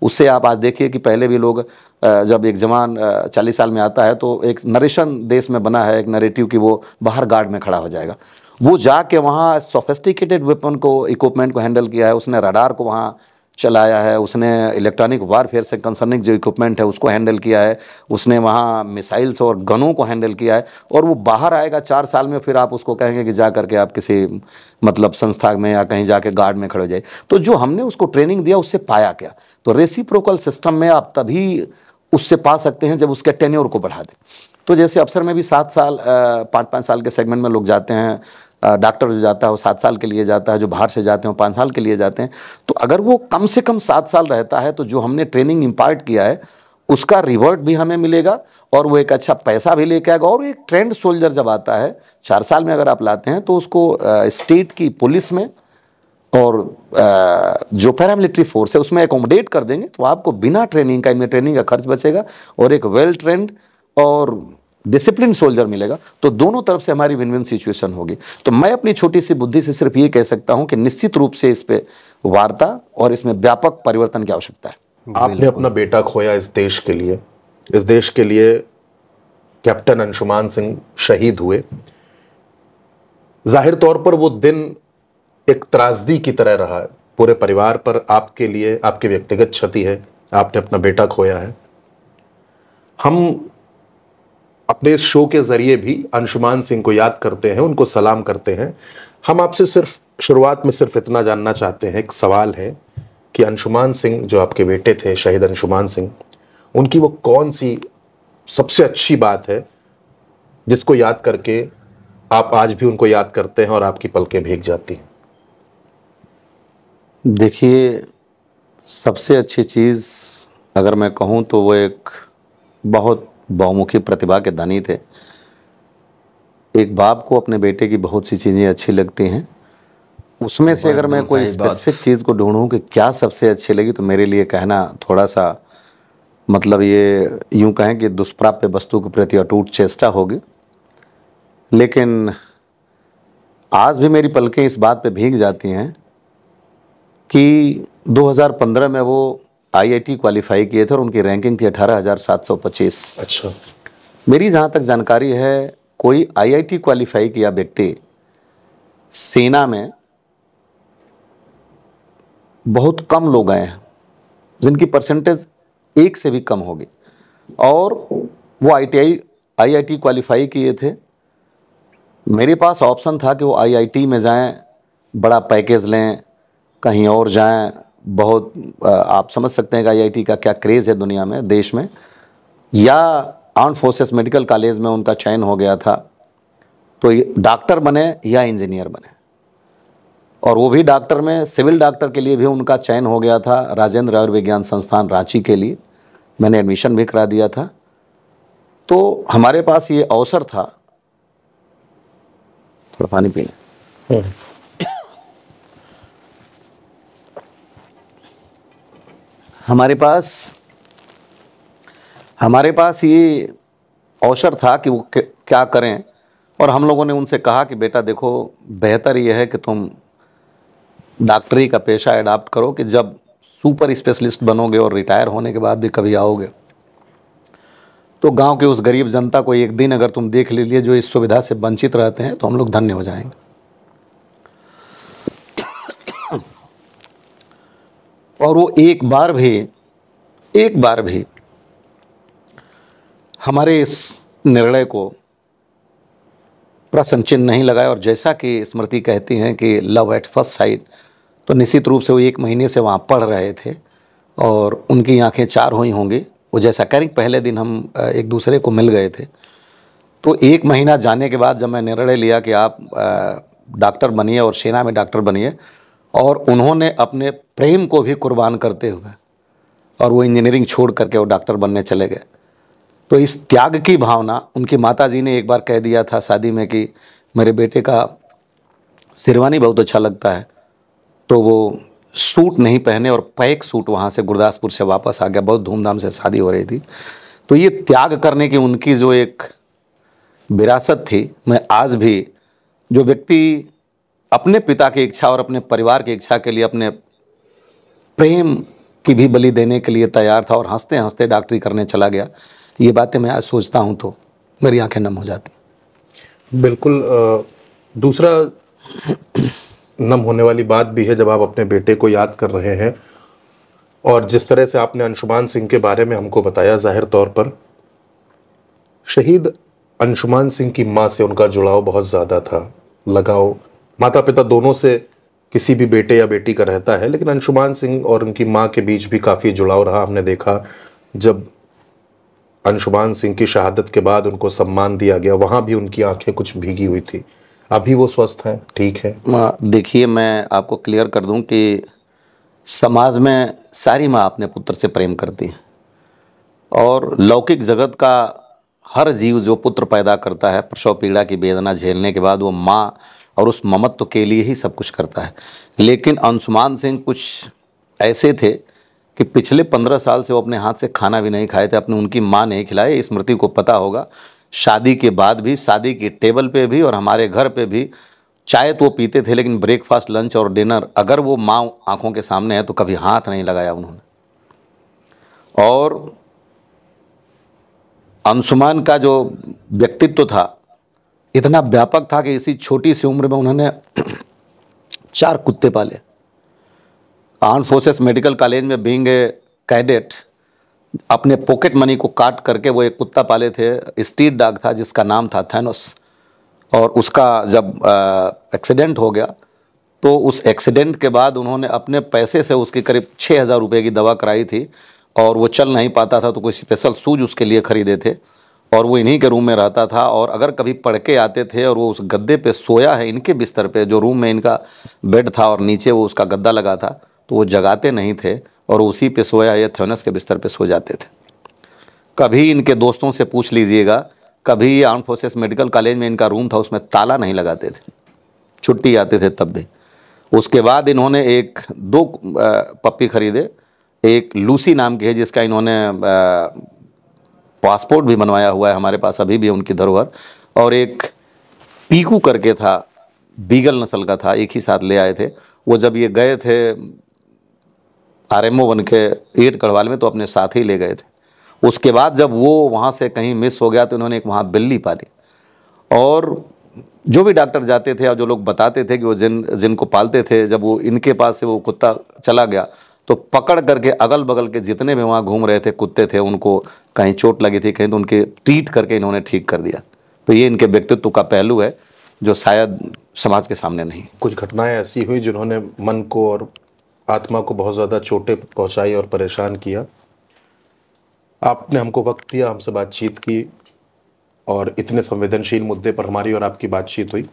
उससे आप आज देखिए कि पहले भी लोग जब एक जवान 40 साल में आता है तो एक नरेशन देश में बना है, एक नरेटिव कि वो बाहर गार्ड में खड़ा हो जाएगा। वो जाके वहाँ सोफिस्टिकेटेड वेपन को, इक्विपमेंट को हैंडल किया है, उसने रडार को वहाँ चलाया है, उसने इलेक्ट्रॉनिक वारफेयर से कंसर्निंग जो इक्विपमेंट है उसको हैंडल किया है, उसने वहाँ मिसाइल्स और गनों को हैंडल किया है। और वो बाहर आएगा 4 साल में, फिर आप उसको कहेंगे कि जा करके आप किसी मतलब संस्था में या कहीं जाके गार्ड में खड़े हो जाए। तो जो हमने उसको ट्रेनिंग दिया उससे पाया क्या? तो रेसिप्रोकल सिस्टम में आप तभी उससे पा सकते हैं जब उसके टेन्योर को बढ़ा दें। तो जैसे अफसर में भी 7 साल 5-5 साल के सेगमेंट में लोग जाते हैं, डॉक्टर जो जाता है वो 7 साल के लिए जाता है, जो बाहर से जाते हैं वो 5 साल के लिए जाते हैं। तो अगर वो कम से कम 7 साल रहता है तो जो हमने ट्रेनिंग इम्पार्ट किया है उसका रिवर्ट भी हमें मिलेगा और वो एक अच्छा पैसा भी लेके आएगा। और एक ट्रेंड सोल्जर जब आता है 4 साल में अगर आप लाते हैं तो उसको स्टेट की पुलिस में और जो पैरामिलिट्री फोर्स है उसमें एकोमोडेट कर देंगे, तो आपको बिना ट्रेनिंग का, इनमें ट्रेनिंग का खर्च बचेगा और एक वेल ट्रेंड और डिसिप्लिन सोल्जर मिलेगा। तो दोनों तरफ से हमारी विन विन सिचुएशन होगी। तो मैं अपनी छोटी सी बुद्धि से सिर्फ ये कह सकता हूं कि निश्चित रूप से इस पे वार्ता और इसमें व्यापक परिवर्तन की आवश्यकता है। आपने अपना बेटा खोया इस देश के लिए, इस देश के लिए कैप्टन अंशुमान सिंह शहीद हुए। जाहिर तौर पर वो दिन एक त्रासदी की तरह रहा है पूरे परिवार पर, आपके लिए आपके व्यक्तिगत क्षति है, आपने अपना बेटा खोया है। हम अपने इस शो के जरिए भी अंशुमान सिंह को याद करते हैं, उनको सलाम करते हैं। हम आपसे सिर्फ शुरुआत में सिर्फ इतना जानना चाहते हैं, एक सवाल है कि अंशुमान सिंह जो आपके बेटे थे, शहीद अंशुमान सिंह, उनकी वो कौन सी सबसे अच्छी बात है जिसको याद करके आप आज भी उनको याद करते हैं और आपकी पलकें भीग जाती हैं? देखिए, सबसे अच्छी चीज़ अगर मैं कहूँ तो वो एक बहुत बहुमुखी प्रतिभा के धनी थे। एक बाप को अपने बेटे की बहुत सी चीज़ें अच्छी लगती हैं, उसमें से अगर मैं कोई स्पेसिफिक चीज़ को ढूंढूं कि क्या सबसे अच्छी लगी तो मेरे लिए कहना थोड़ा सा मतलब ये यूं कहें कि दुष्प्राप्य वस्तु के प्रति अटूट चेष्टा होगी। लेकिन आज भी मेरी पलकें इस बात पे भीग जाती हैं कि 2015 में वो IIT क्वालिफाई किए थे और उनकी रैंकिंग थी 18,725। अच्छा। मेरी जहाँ तक जानकारी है कोई IIT क्वालिफाई किया व्यक्ति सेना में बहुत कम लोग गए हैं जिनकी परसेंटेज 1 से भी कम होगी, और वो IIT क्वालिफाई किए थे। मेरे पास ऑप्शन था कि वो IIT में जाएं, बड़ा पैकेज लें, कहीं और जाएं, बहुत आप समझ सकते हैं कि IIT का क्या क्रेज़ है दुनिया में, देश में, या आर्म्ड फोर्सेस मेडिकल कॉलेज में उनका चयन हो गया था तो डॉक्टर बने या इंजीनियर बने, और वो भी डॉक्टर में सिविल डॉक्टर के लिए भी उनका चयन हो गया था राजेंद्र आयुर्विज्ञान संस्थान रांची के लिए। मैंने एडमिशन भी करा दिया था। तो हमारे पास ये अवसर था, थोड़ा पानी पीने, हमारे पास ये अवसर था कि वो क्या करें। और हम लोगों ने उनसे कहा कि बेटा देखो, बेहतर ये है कि तुम डॉक्टरी का पेशा अडॉप्ट करो कि जब सुपर स्पेशलिस्ट बनोगे और रिटायर होने के बाद भी कभी आओगे तो गांव के उस गरीब जनता को एक दिन अगर तुम देख लीजिए जो इस सुविधा से वंचित रहते हैं तो हम लोग धन्य हो जाएंगे। और वो एक बार भी हमारे इस निर्णय को प्रश्न चिन्ह नहीं लगाया। और जैसा कि स्मृति कहती हैं कि लव एट फर्स्ट साइट, तो निश्चित रूप से वो 1 महीने से वहाँ पढ़ रहे थे और उनकी आंखें चार हुई होंगी। वो जैसा करें, पहले दिन हम एक दूसरे को मिल गए थे, तो 1 महीना जाने के बाद जब मैं निर्णय लिया कि आप डॉक्टर बनिए और सेना में डॉक्टर बनिए, और उन्होंने अपने प्रेम को भी कुर्बान करते हुए और वो इंजीनियरिंग छोड़ करके वो डॉक्टर बनने चले गए। तो इस त्याग की भावना, उनकी माताजी ने एक बार कह दिया था शादी में कि मेरे बेटे का शेरवानी बहुत अच्छा लगता है, तो वो सूट नहीं पहने और पैक सूट वहाँ से गुरदासपुर से वापस आ गया। बहुत धूमधाम से शादी हो रही थी। तो ये त्याग करने की उनकी जो एक विरासत थी, मैं आज भी, जो व्यक्ति अपने पिता की इच्छा और अपने परिवार की इच्छा के लिए अपने प्रेम की भी बलि देने के लिए तैयार था और हंसते हंसते डॉक्टरी करने चला गया, ये बातें मैं आज सोचता हूँ तो मेरी आंखें नम हो जाती। बिल्कुल। दूसरा नम होने वाली बात भी है जब आप अपने बेटे को याद कर रहे हैं और जिस तरह से आपने अंशुमान सिंह के बारे में हमको बताया, जाहिर तौर पर शहीद अंशुमान सिंह की माँ से उनका जुड़ाव बहुत ज़्यादा था, लगाव माता पिता दोनों से किसी भी बेटे या बेटी का रहता है, लेकिन अंशुमान सिंह और उनकी माँ के बीच भी काफ़ी जुड़ाव रहा। हमने देखा जब अंशुमान सिंह की शहादत के बाद उनको सम्मान दिया गया, वहाँ भी उनकी आंखें कुछ भीगी हुई थी। अभी वो स्वस्थ हैं, ठीक है? देखिए, मैं आपको क्लियर कर दूं कि समाज में सारी माँ अपने पुत्र से प्रेम करती है और लौकिक जगत का हर जीव जो पुत्र पैदा करता है, प्रसव पीड़ा की वेदना झेलने के बाद वो माँ और उस ममत्व के लिए ही सब कुछ करता है। लेकिन अंशुमान सिंह कुछ ऐसे थे कि पिछले 15 साल से वो अपने हाथ से खाना भी नहीं खाए थे, अपने उनकी माँ नहीं खिलाए। स्मृति को पता होगा, शादी के बाद भी, शादी की टेबल पे भी और हमारे घर पे भी चाय तो वो पीते थे, लेकिन ब्रेकफास्ट, लंच और डिनर अगर वो माँ आंखों के सामने है तो कभी हाथ नहीं लगाया उन्होंने। और अंशुमान का जो व्यक्तित्व था इतना व्यापक था कि इसी छोटी सी उम्र में उन्होंने 4 कुत्ते पाले। आर्म फोर्सेस मेडिकल कॉलेज में बीइंग ए कैडेट अपने पॉकेट मनी को काट करके वो एक कुत्ता पाले थे, स्ट्रीट डॉग था जिसका नाम था थैनोस। और उसका जब एक्सीडेंट हो गया तो उस एक्सीडेंट के बाद उन्होंने अपने पैसे से उसकी करीब 6,000 रुपये की दवा कराई थी और वो चल नहीं पाता था, तो कोई स्पेशल शूज उसके लिए खरीदे थे और वो इन्हीं के रूम में रहता था। और अगर कभी पढ़ के आते थे और वो उस गद्दे पे सोया है, इनके बिस्तर पे, जो रूम में इनका बेड था और नीचे वो उसका गद्दा लगा था, तो वो जगाते नहीं थे और उसी पे सोया है, थेनस के बिस्तर पे सो जाते थे। कभी इनके दोस्तों से पूछ लीजिएगा, कभी आर्म फोर्सेस मेडिकल कॉलेज में इनका रूम था, उसमें ताला नहीं लगाते थे, छुट्टी आते थे तब भी। उसके बाद इन्होंने 2 पप्पी खरीदे, एक लूसी नाम की है जिसका इन्होंने पासपोर्ट भी बनवाया हुआ है, हमारे पास अभी भी है उनकी धरोहर, और एक पीकू करके था, बीगल नस्ल का था, एक ही साथ ले आए थे। वो जब ये गए थे आरएमओ बन के 8 गढ़वाल में तो अपने साथ ही ले गए थे। उसके बाद जब वो वहाँ से कहीं मिस हो गया तो इन्होंने एक वहाँ बिल्ली पाली। और जो भी डॉक्टर जाते थे और जो लोग बताते थे कि वो जिनको पालते थे, जब वो इनके पास से वो कुत्ता चला गया तो पकड़ करके अगल बगल के जितने भी वहाँ घूम रहे थे कुत्ते थे, उनको कहीं चोट लगी थी, कहीं तो उनके ट्रीट करके इन्होंने ठीक कर दिया। तो ये इनके व्यक्तित्व का पहलू है जो शायद समाज के सामने नहीं। कुछ घटनाएं ऐसी हुई जिन्होंने मन को और आत्मा को बहुत ज़्यादा चोटें पहुंचाई और परेशान किया। आपने हमको वक्त दिया, हमसे बातचीत की और इतने संवेदनशील मुद्दे पर हमारी और आपकी बातचीत हुई।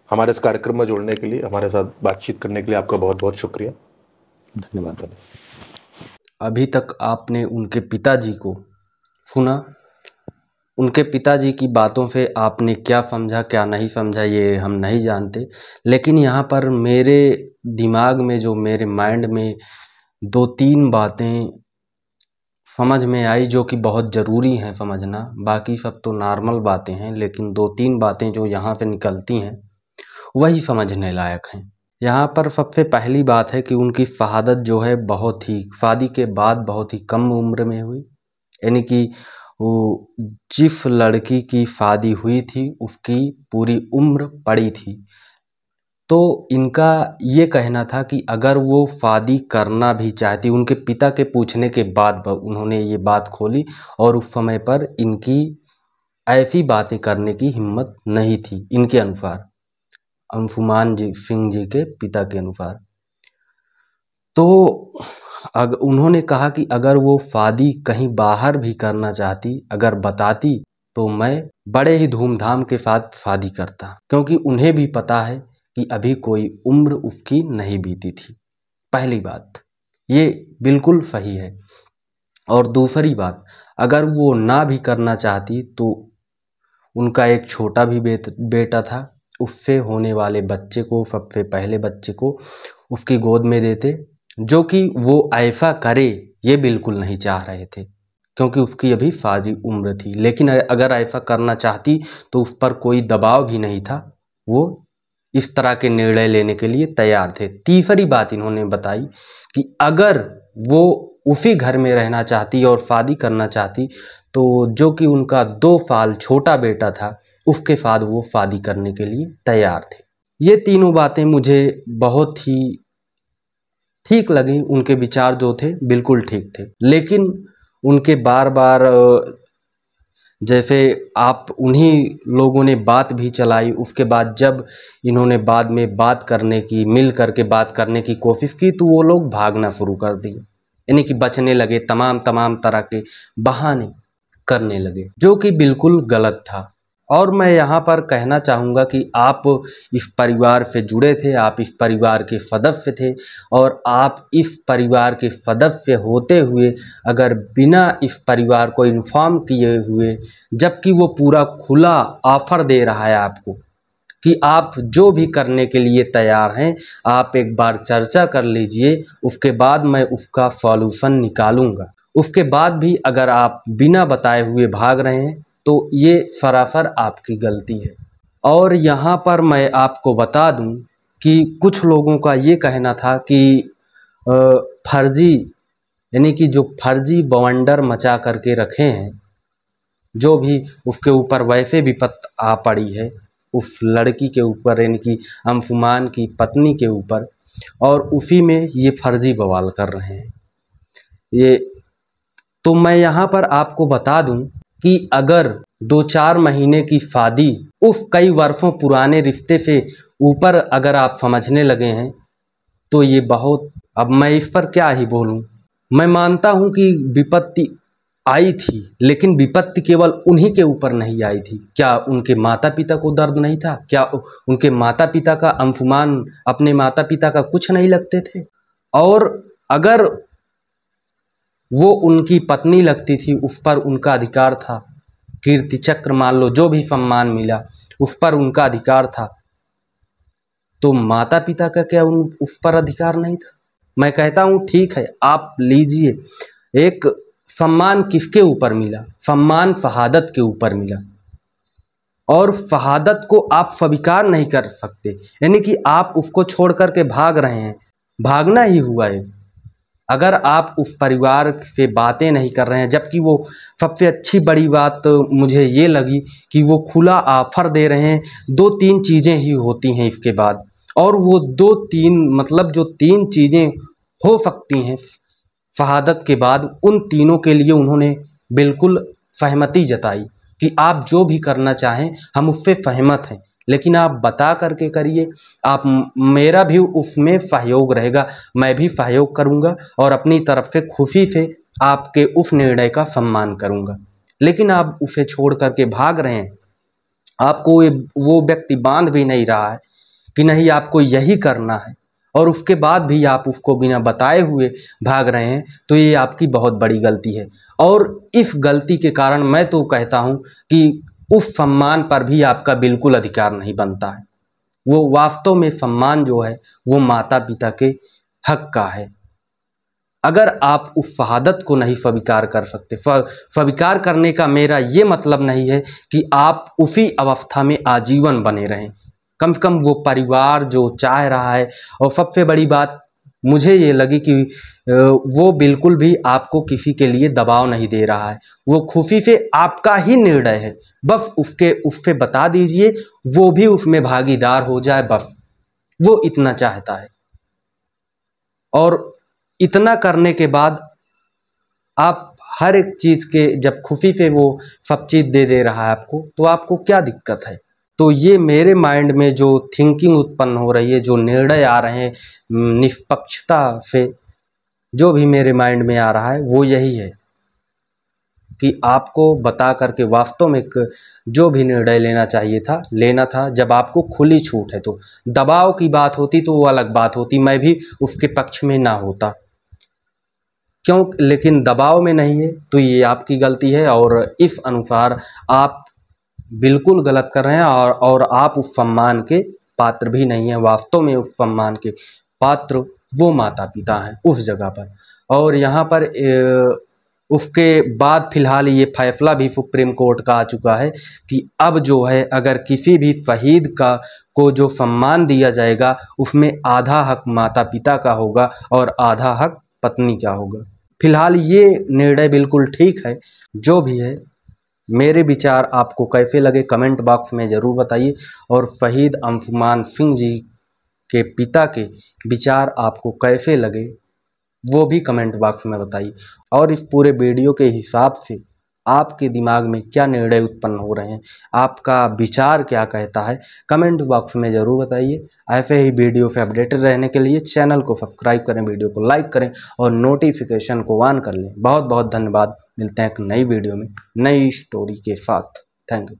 हमारे इस कार्यक्रम में जुड़ने के लिए, हमारे साथ बातचीत करने के लिए आपका बहुत बहुत शुक्रिया। धन्यवाद। अभी तक आपने उनके पिताजी को सुना। उनके पिताजी की बातों से आपने क्या समझा क्या नहीं समझा ये हम नहीं जानते, लेकिन यहाँ पर मेरे दिमाग में, जो मेरे माइंड में 2-3 बातें समझ में आई जो कि बहुत ज़रूरी हैं समझना। बाकी सब तो नॉर्मल बातें हैं, लेकिन 2-3 बातें जो यहाँ से निकलती हैं वही समझने लायक हैं। यहाँ पर सबसे पहली बात है कि उनकी शहादत जो है बहुत ही, शादी के बाद बहुत ही कम उम्र में हुई। यानी कि वो जिस लड़की की शादी हुई थी उसकी पूरी उम्र पड़ी थी, तो इनका ये कहना था कि अगर वो शादी करना भी चाहती, उनके पिता के पूछने के बाद उन्होंने ये बात खोली, और उस समय पर इनकी ऐसी बातें करने की हिम्मत नहीं थी, इनके अनुसार, अंशुमान सिंह जी के पिता के अनुसार। तो उन्होंने कहा कि अगर वो शादी कहीं बाहर भी करना चाहती, अगर बताती, तो मैं बड़े ही धूमधाम के साथ शादी करता, क्योंकि उन्हें भी पता है कि अभी कोई उम्र उसकी नहीं बीती थी। पहली बात ये बिल्कुल सही है। और दूसरी बात, अगर वो ना भी करना चाहती तो उनका एक छोटा भी बेटा था, उससे होने वाले बच्चे को, सबसे पहले बच्चे को उसकी गोद में देते, जो कि वो ऐसा करे ये बिल्कुल नहीं चाह रहे थे, क्योंकि उसकी अभी शादी उम्र थी। लेकिन अगर ऐसा करना चाहती तो उस पर कोई दबाव भी नहीं था, वो इस तरह के निर्णय लेने के लिए तैयार थे। तीसरी बात इन्होंने बताई कि अगर वो उसी घर में रहना चाहती और शादी करना चाहती, तो जो कि उनका 2 साल छोटा बेटा था, उसके साथ वो शादी करने के लिए तैयार थे। ये तीनों बातें मुझे बहुत ही ठीक लगी, उनके विचार जो थे बिल्कुल ठीक थे। लेकिन उनके बार बार जैसे आप उन्हीं लोगों ने बात भी चलाई, उसके बाद जब इन्होंने बाद में बात करने की, मिल करके बात करने की कोशिश की, तो वो लोग भागना शुरू कर दिए, यानी कि बचने लगे, तमाम तरह के बहाने करने लगे, जो कि बिल्कुल गलत था। और मैं यहाँ पर कहना चाहूँगा कि आप इस परिवार से जुड़े थे, आप इस परिवार के सदस्य थे, और आप इस परिवार के सदस्य होते हुए अगर बिना इस परिवार को इन्फॉर्म किए हुए, जबकि वो पूरा खुला ऑफर दे रहा है आपको कि आप जो भी करने के लिए तैयार हैं, आप एक बार चर्चा कर लीजिए, उसके बाद मैं उसका सॉल्यूशन निकालूंगा, उसके बाद भी अगर आप बिना बताए हुए भाग रहे हैं तो ये सरासर आपकी गलती है। और यहाँ पर मैं आपको बता दूं कि कुछ लोगों का ये कहना था कि फर्जी, यानी कि जो फर्जी बवंडर मचा करके रखे हैं, जो भी उसके ऊपर वैसे विपत्ति आ पड़ी है उस लड़की के ऊपर, यानी कि अंशुमान की पत्नी के ऊपर, और उसी में ये फर्जी बवाल कर रहे हैं। ये तो मैं यहाँ पर आपको बता दूं कि अगर 2-4 महीने की शादी उस कई वर्षों पुराने रिश्ते से ऊपर अगर आप समझने लगे हैं, तो ये बहुत, अब मैं इस पर क्या ही बोलूं। मैं मानता हूं कि विपत्ति आई थी, लेकिन विपत्ति केवल उन्हीं के ऊपर नहीं आई थी। क्या उनके माता पिता को दर्द नहीं था? क्या उनके माता पिता का, अंशुमान अपने माता पिता का कुछ नहीं लगते थे? और अगर वो उनकी पत्नी लगती थी, उस पर उनका अधिकार था, कीर्ति चक्र मान लो, जो भी सम्मान मिला उस पर उनका अधिकार था, तो माता पिता का क्या उस पर अधिकार नहीं था? मैं कहता हूं ठीक है, आप लीजिए, एक सम्मान किसके ऊपर मिला? सम्मान शहादत के ऊपर मिला, और शहादत को आप स्वीकार नहीं कर सकते, यानी कि आप उसको छोड़ करके भाग रहे हैं, भागना ही हुआ है। अगर आप उस परिवार से बातें नहीं कर रहे हैं, जबकि वो सबसे अच्छी बड़ी बात मुझे ये लगी कि वो खुला ऑफर दे रहे हैं, 2-3 चीज़ें ही होती हैं इसके बाद, और वो 2-3 मतलब जो 3 चीज़ें हो सकती हैं शहादत के बाद, उन तीनों के लिए उन्होंने बिल्कुल सहमति जताई कि आप जो भी करना चाहें हम उससे सहमत हैं, लेकिन आप बता करके करिए, आप, मेरा भी उसमें सहयोग रहेगा, मैं भी सहयोग करूंगा और अपनी तरफ से खुशी से आपके उस निर्णय का सम्मान करूंगा। लेकिन आप उसे छोड़ करके भाग रहे हैं, आपको वो व्यक्ति बांध भी नहीं रहा है कि नहीं आपको यही करना है, और उसके बाद भी आप उसको बिना बताए हुए भाग रहे हैं, तो ये आपकी बहुत बड़ी गलती है। और इस गलती के कारण मैं तो कहता हूँ कि उस सम्मान पर भी आपका बिल्कुल अधिकार नहीं बनता है। वो वास्तव में सम्मान जो है वो माता पिता के हक का है। अगर आप उस शहादत को नहीं स्वीकार कर सकते, स्वीकार करने का मेरा ये मतलब नहीं है कि आप उसी अवस्था में आजीवन बने रहें, कम से कम वो परिवार जो चाह रहा है। और सबसे बड़ी बात मुझे ये लगी कि वो बिल्कुल भी आपको किसी के लिए दबाव नहीं दे रहा है, वो खुशी से आपका ही निर्णय है, बस उससे बता दीजिए, वो भी उसमें भागीदार हो जाए बस। वो इतना चाहता है। और इतना करने के बाद आप हर एक चीज़ के जब खुफी पे वो सब चीज़ दे रहा है आपको, तो आपको क्या दिक्कत है? तो ये मेरे माइंड में जो थिंकिंग उत्पन्न हो रही है, जो निर्णय आ रहे हैं निष्पक्षता से, जो भी मेरे माइंड में आ रहा है वो यही है कि आपको बता करके वास्तव में जो भी निर्णय लेना चाहिए था लेना था। जब आपको खुली छूट है, तो दबाव की बात होती तो वो अलग बात होती, मैं भी उसके पक्ष में ना होता, क्यों? लेकिन दबाव में नहीं है तो ये आपकी गलती है और इस अनुसार आप बिल्कुल गलत कर रहे हैं और आप उस सम्मान के पात्र भी नहीं हैं। वास्तव में उस सम्मान के पात्र वो माता पिता हैं उस जगह पर। और यहाँ पर उसके बाद फिलहाल ये फैसला भी सुप्रीम कोर्ट का आ चुका है कि अब जो है अगर किसी भी शहीद को जो सम्मान दिया जाएगा उसमें आधा हक माता पिता का होगा और आधा हक पत्नी का होगा। फिलहाल ये निर्णय बिल्कुल ठीक है। जो भी है, मेरे विचार आपको कैसे लगे कमेंट बॉक्स में ज़रूर बताइए और शहीद अंशुमान सिंह जी के पिता के विचार आपको कैसे लगे वो भी कमेंट बॉक्स में बताइए। और इस पूरे वीडियो के हिसाब से आपके दिमाग में क्या निर्णय उत्पन्न हो रहे हैं, आपका विचार क्या कहता है, कमेंट बॉक्स में ज़रूर बताइए। ऐसे ही वीडियो से अपडेटेड रहने के लिए चैनल को सब्सक्राइब करें, वीडियो को लाइक करें और नोटिफिकेशन को ऑन कर लें। बहुत बहुत धन्यवाद। मिलते हैं एक नई वीडियो में नई स्टोरी के साथ। Thank you.